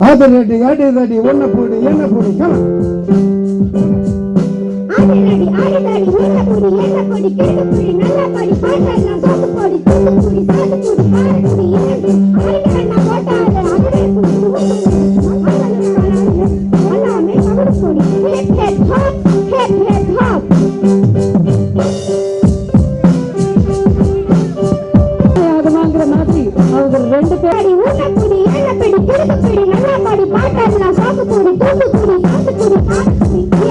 ஆதிரடி ஆடிதடி ஒன்ன போடு என்ன போடு ஆதிரடி ஆடிதடி ஒன்ன போடு என்ன போடு கேடு போடு நல்ல போடு பாட்டெல்லாம் சோப்பு போடு தூக்கு போடு சாது போடு பாரு போடு என்ன ஆடிக்கண்ணா போட்டாரு அதுவே எல்லாமே கவடு போடு hip hip hop hip hip hop அது வாங்குற மாதிரி அவங்க ரெண்டு பேரும் ஒன்ன போடு என்ன போடு கேடு போடு நல்ல போடு பாட்டெல்லாம் சோப்பு போடு தூக்கு போடு சாது போடு பாரு போடு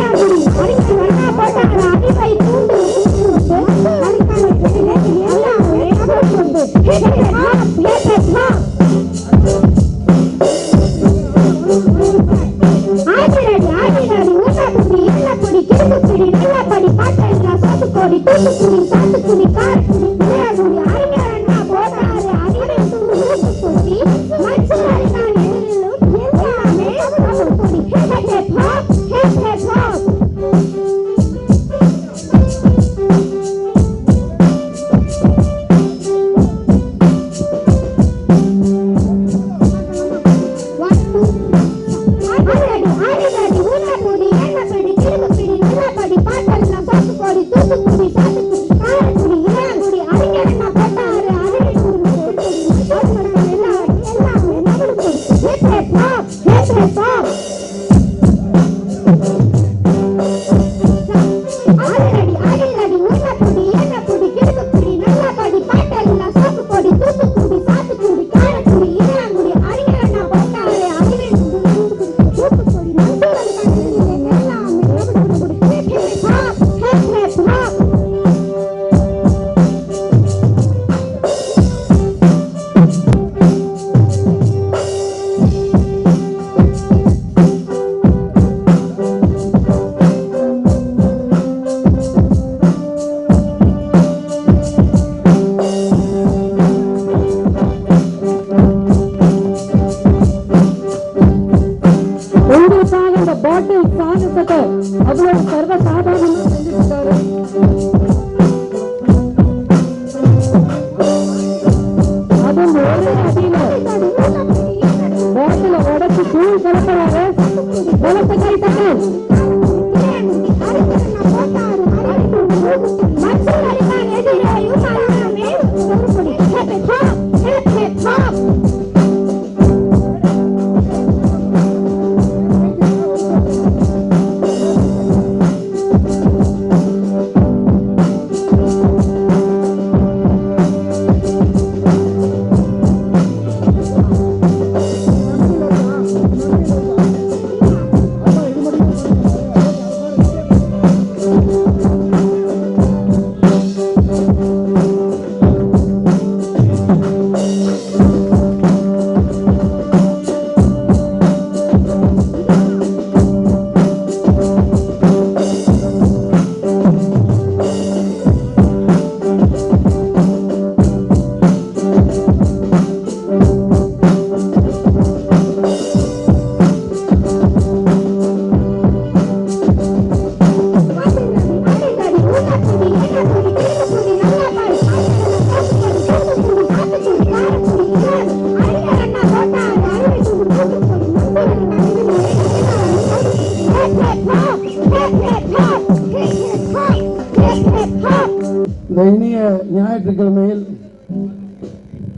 இனிய ஞாயிற்றுக்கிழமையில்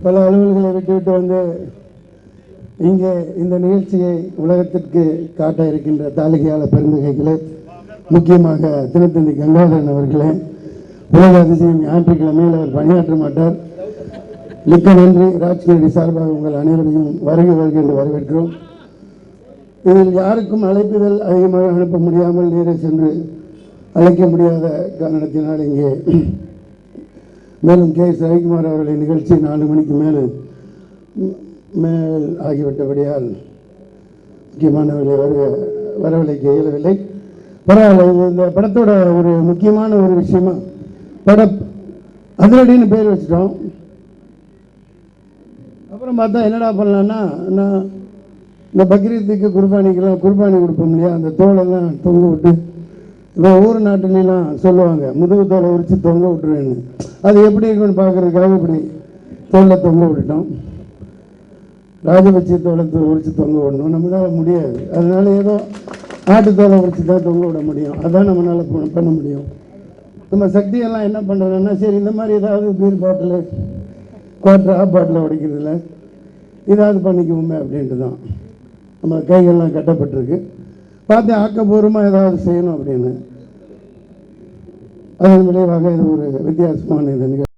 பல அலுவல்களை விட்டுவிட்டு வந்து இங்கே இந்த நிகழ்ச்சியை உலகத்திற்கு காட்ட இருக்கின்ற தாலிகையாளர் பெருந்தகைகளே, முக்கியமாக தினத்தந்தி கங்காதரன் அவர்களே, உலக அதிசயம் ஞாயிற்றுக்கிழமையில் அவர் பணியாற்ற மாட்டார். மிக்க நன்றி. ராஜ்கிரணி சார்பாக உங்கள் அனைவரையும் வருகை என்று வரவேற்கிறோம். இதில் யாருக்கும் அழைப்புதல் அதிகமாக அனுப்ப முடியாமல் நேரே சென்று அழைக்க முடியாத காரணத்தினால் இங்கே மேலும் கே எஸ் ரவிக்குமார் அவர்களின் நிகழ்ச்சி 4 மணிக்கு மேல் ஆகிவிட்டபடியால் முக்கியமானவர்களை வரவழைக்க இயலவில்லை. பரவாயில்ல. இந்த படத்தோட ஒரு முக்கியமான ஒரு விஷயமா அதிரடின்னு பேர் வச்சுட்டோம். அப்புறம் பார்த்தா என்னடா பண்ணலான்னா, நான் இந்த பக்ரீத்துக்கு குர்பானிக்கெல்லாம் குர்பானி கொடுப்போம் இல்லையா, அந்த தோலெல்லாம் தொங்க விட்டு இப்போ ஊர் நாட்டிலாம் சொல்லுவாங்க, முதுகு தோலை உரித்து தொங்க விட்டுருவேன்னு. அது எப்படி இருக்குன்னு பார்க்குறதுக்காக இப்படி தோலை தொங்க விட்டுட்டோம். ராஜபட்ச தோலை உரிச்சு தொங்க விடணும், நம்மளால் முடியாது. அதனால ஏதோ ஆட்டுத்தோலை உரிச்சு தான் தொங்க விட முடியும். அதான் நம்மளால் பண்ண முடியும். நம்ம சக்தியெல்லாம் என்ன பண்ணுறோன்னா, சரி இந்த மாதிரி ஏதாவது பீர் பாட்டில் குவார்டர் ஆஃப் பாட்டில் உடைக்கிறதுல ஏதாவது பண்ணிக்குவோமே அப்படின்ட்டு தான் நம்ம கைகள்லாம் கட்டப்பட்டிருக்கு. பார்த்து ஆக்கப்பூர்வமாக ஏதாவது செய்யணும் அப்படின்னு. அதன் விளைவாக இது ஒரு வித்தியாசமான இது நிகழ்ச்சி.